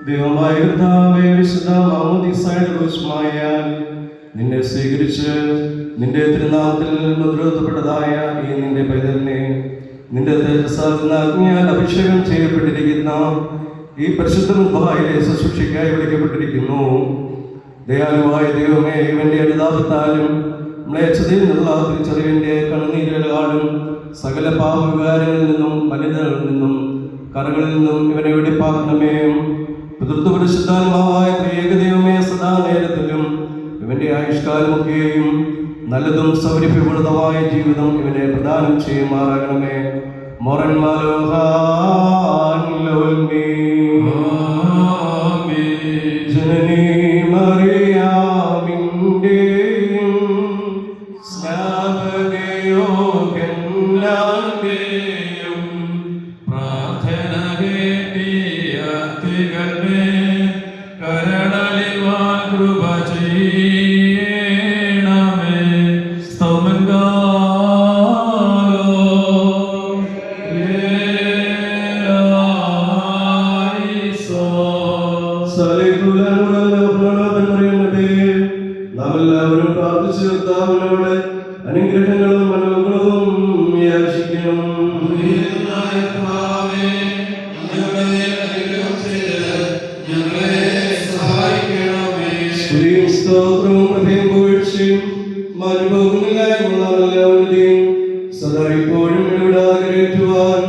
ദൈവമായ കർത്താവേ, വിശുദ്ധ മാമോദീസായുടെ കുരിശുമായാൽ നിന്നെ സ്വീകരിച്ച് നിന്റെ തിരുനാമത്തിൽ മുദ്രവെക്കപ്പെട്ടതായ ഈ നിന്റെ പൈതലിനെ നിന്റെ തേജസ്സാകുന്ന അഗ്നിയാൽ അഭിഷേകം ചെയ്യപ്പെട്ടിരിക്കുന്ന ഈ പരിശുദ്ധ മുഖായിലെ ശുശ്രൂഷയ്ക്കായി വിളിക്കപ്പെട്ടിരിക്കുന്നു. ദയാലുവായ ദൈവമേ, ഇവന്റെ അനുതാപത്താലും മ്ലേച്ഛതയിൽ നിന്നുള്ള തിരിച്ചറിവിന്റെ കണ്ണുനീരുകളാലും സകല പാപവികാരങ്ങളിൽ നിന്നും മലിനതകളിൽ നിന്നും കറകളിൽ നിന്നും ഇവനെ വെടിപ്പാക്കണമേ. പിതൃത്വപരിശുദ്ധാത്മാവായ ത്രിയേക ദൈവമേ, സദാ നേരത്തിലും ഇവന്റെ ആയുഷ്കാലമൊക്കെയും നല്ലതും സൗരഭ്യപ്രദമായ ജീവിതം ഇവനെ പ്രദാനം ചെയ്യുമാറാകണമേ. ജനനീ മറിയാമിന്റെയും സ്നാപകയോഗ്യന്മാരുടെയും പ്രാർത്ഥന കേട്ടിയ തികൾമേ കരണലിവാൻ കൃപ ചെയ്യണമേ. നാമെല്ലാവരും പ്രാർത്ഥിച്ചു കർത്താവിനോട് അനുഗ്രഹങ്ങളും മനോഗുണവും യാചിക്കണം. സ്തോത്രവും ഹൃദയം വീഴ്ചയും മാനുഭവങ്ങളില്ലായ്മയും സദാ ഇപ്പോഴും ഇടപെടാതിരിക്കുവാൻ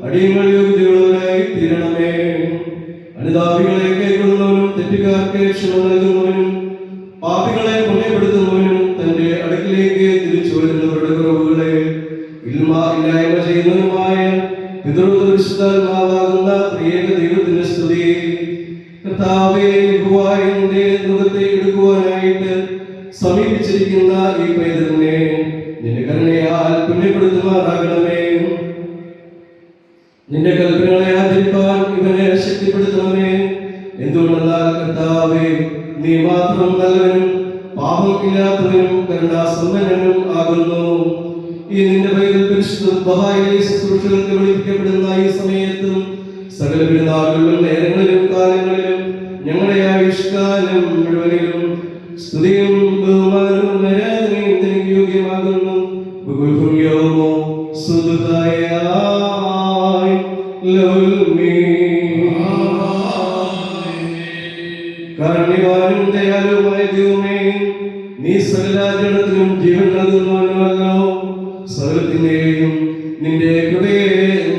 അടിയങ്ങൾ യോഗ്യതയുള്ളവരായി തീരണമേ. അനുതാപികളെ കൈക്കൊള്ളുന്നവനും തെറ്റുകാർക്ക് ക്ഷമ നൽകുന്നവനും പാപികളെ പുണ്യപ്പെടുത്തുന്നവനും തന്റെ അടുക്കിലേക്ക് തിരിച്ചു വരുന്നവരുടെ കുറവുകളെ ഇല്ലായ്മ ചെയ്യുന്നവനുമായ പിതൃപരിശുദ്ധാത്മാവാകുന്ന ത്രിയേക ദൈവത്തിന്റെ സ്തുതി. കർത്താവേ, നിന്റെ മുഖത്തെ എടുക്കുവാനായിട്ട് സമീപിച്ചിരിക്കുന്ന ഈ പൈതലിനെ നിന്റെ കരുണയാൽ പുണ്യപ്പെടുത്തുമാറാകണമേ. നിന്റെ കൽപ്പനകളെ ആചരിപ്പാൻ ഇവനെ ശക്തിപ്പെടുത്തണമേ. എന്തുകൊണ്ടെന്നാൽ കർത്താവേ, നീ മാത്രം നല്ലവനും പാപം ഇല്ലാത്തവനും കരുണാസമ്പന്നനും ആകുന്നു. ഈ നിന്റെ പൈതൽ പരിശുദ്ധ ശുശ്രൂഷകൾക്ക് വിളിക്കപ്പെടുന്ന ഈ സമയത്തും സകല പെരുന്നാളുകളിലും നേരങ്ങളിലും കാലങ്ങളിലും ഞങ്ങളുടെ ആയുഷ്കാലം മുഴുവനിലും സ്തുതിയും ബഹുമാനവും ആരാധനയും നിനക്ക് യോഗ്യമാകുന്നു. കാരുണ്യവാനും ദയാലുവുമായ ദൈവമേ, നീ സകല ജനത്തിനും ജീവൻ നൽകുന്നവനുമല്ലോ. സകലത്തിന്റെയും നിന്റെ കൃപയെ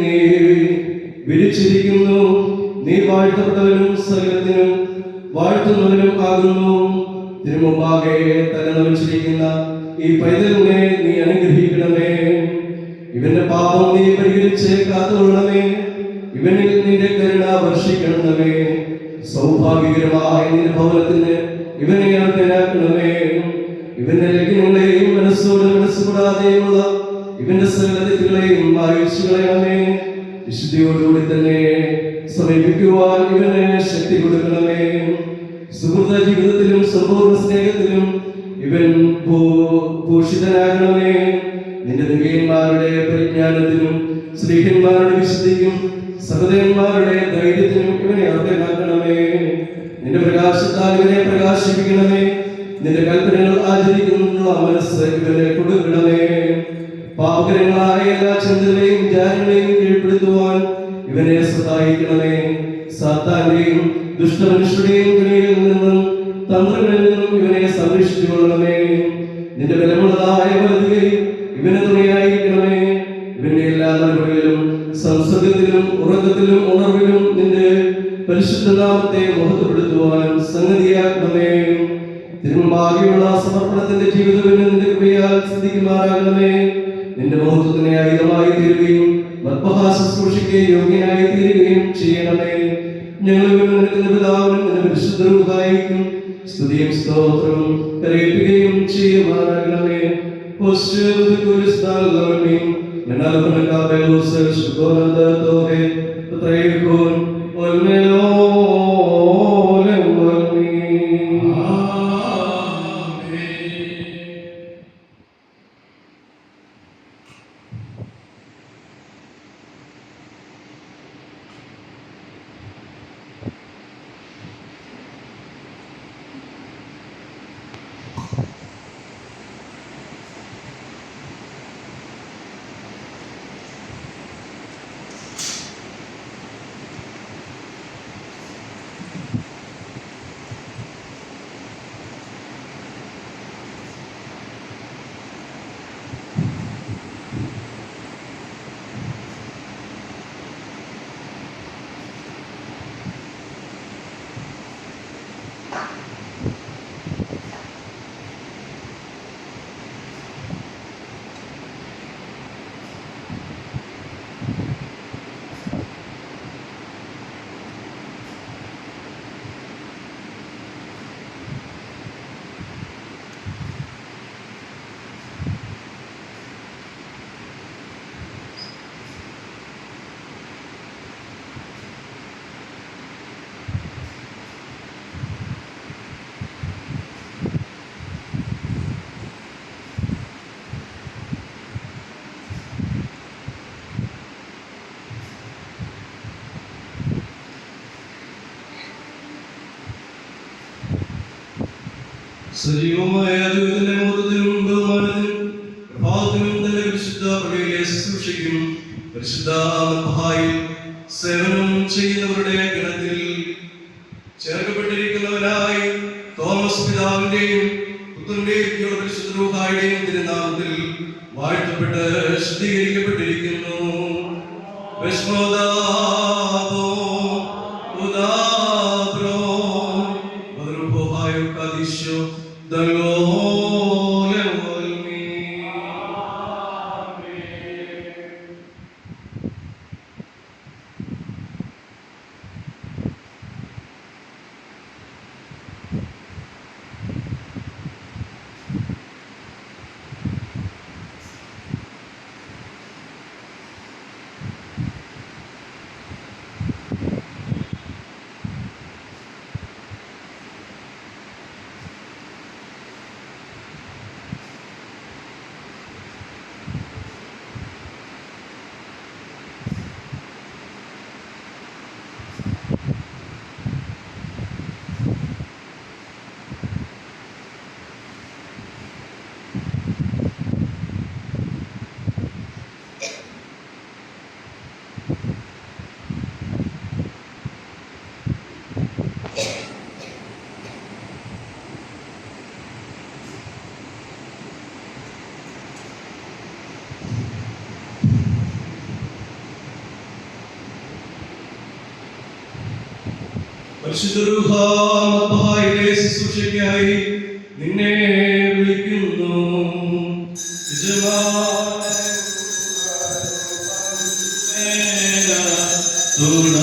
നീ വിരിച്ചിരിക്കുന്നു. നീ വാഴ്ത്തപ്പെട്ടവനും സകലത്തിനും വാഴ്ത്തുന്നവനും ആകുന്നു. തിരുമുമ്പാകെ തലനമിച്ചിരിക്കുന്ന ഈ പൈതലിനെ നീ അനുഗ്രഹിക്കണമേ. ഇവന്റെ പാപം നീ പരിഹരിച്ച് കാത്തുകൊള്ളണമേ. ഇവനിൽ നിന്റെ കരുണ വർഷിക്കണമേ. സൗഭാഗ്യകരമായ നിന്റെ ഭവനത്തിന് ഇവനെ അർഹനാക്കണമേ. ഇവന്റെ ലഗ്നങ്ങളെയും മനസ്സോട് മനസ്സുകൂടാതെയുള്ള ഇവന്റെ സകല തെറ്റുകളെയും മായിച്ചു കളയണമേ. വിശുദ്ധിയോടുകൂടി തന്നെ സമീപിക്കുവാൻ ഇവന് ശക്തി കൊടുക്കണമേ. സുഹൃത ജീവിതത്തിലും സമ്പൂർണ്ണ സ്നേഹത്തിലും ഇവൻ ഭൂഷിതനാകണമേ. നിന്റെ ദിവ്യന്മാരുടെ പരിജ്ഞാനത്തിനും സ്ത്രീഹന്മാരുടെ വിശുദ്ധിക്കും സഹോദരന്മാരുടെ ധൈര്യത്തിനും ഇവനെ അർഹനാക്കണമേ. നിന്റെ പ്രകാശത്താൽ ഇവനെ പ്രകാശിപ്പിക്കണമേ. നിന്റെ കൽപ്പനകൾ ആചരിക്കുന്നതിനുള്ള മനസ്സ് ഇവനെ കൊടുക്കണമേ. പാപകരങ്ങളായ എല്ലാ ചിന്തകളെയും ജാലങ്ങളെയും കീഴ്പ്പെടുത്തുവാൻ ഇവനെ സഹായിക്കണമേ. സാത്താന്റെയും ദുഷ്ടമനുഷ്യരുടെയും കണിയിൽ നിന്നും തന്ത്രങ്ങളിൽ നിന്നും ഇവനെ സംരക്ഷിച്ചു കൊള്ളണമേ. നിന്റെ ബലമുള്ളതായ വലതുകൈ ഇവന് തുണയായിരിക്കണമേ. ഇവന്റെ എല്ലാ നടപടികളിലും സംസർഗത്തിലും ഉറക്കത്തിലും ഉണർവിലും നിന്റെ പരിശുദ്ധ നാമത്തെ മഹത്വപ്പെടുത്തുവാൻ സംഗതിയാക്കണമേ. തിരുമുമ്പാകെയുള്ള സമർപ്പണത്തിന്റെ ജീവിതം നിന്റെ കൃപയാൽ സിദ്ധിക്കുമാറാകണമേ. നിന്റെ മഹത്വത്തിനെ ആയുധമായി തീരുകയും ശുശ്രൂഷയ്ക്ക് യോഗ്യനായി തീരുകയും ചെയ്യണമേ. ഞങ്ങൾ നിന്റെ പിതാവിനും നിന്റെ പരിശുദ്ധ റൂഹായിക്കും സ്തുതിയും സ്തോത്രവും കരയേറ്റുകയും ചെയ്യുമാറാകണമേ. സജീവമായ ദൈവത്തിന്റെ മുഖത്തിനും ബഹുമാനത്തിനും പ്രഭാതത്തിനും തന്റെ പരിശുദ്ധ പള്ളിയിലെ ശുശ്രൂഷയ്ക്കും പരിശുദ്ധ മദ്ബഹായിൽ സേവനം ചെയ്യുന്നവരുടെ ഗണത്തിൽ ചേർക്കപ്പെട്ടിരിക്കുന്നവനായി തോമസ് പിതാവിന്റെയും പുത്രന്റെയും പരിശുദ്ധ റൂഹായുടെയും തിരുനാമത്തിൽ വാഴ്ത്തപ്പെട്ട് ശുദ്ധീകരിക്കപ്പെട്ടിരിക്കുന്നു. പരിശുദ്ധ റൂഹ മദ്ബഹായിലെ ശുശ്രൂഷയ്ക്കായി നിന്നെ വിളിക്കുന്നു. തുണ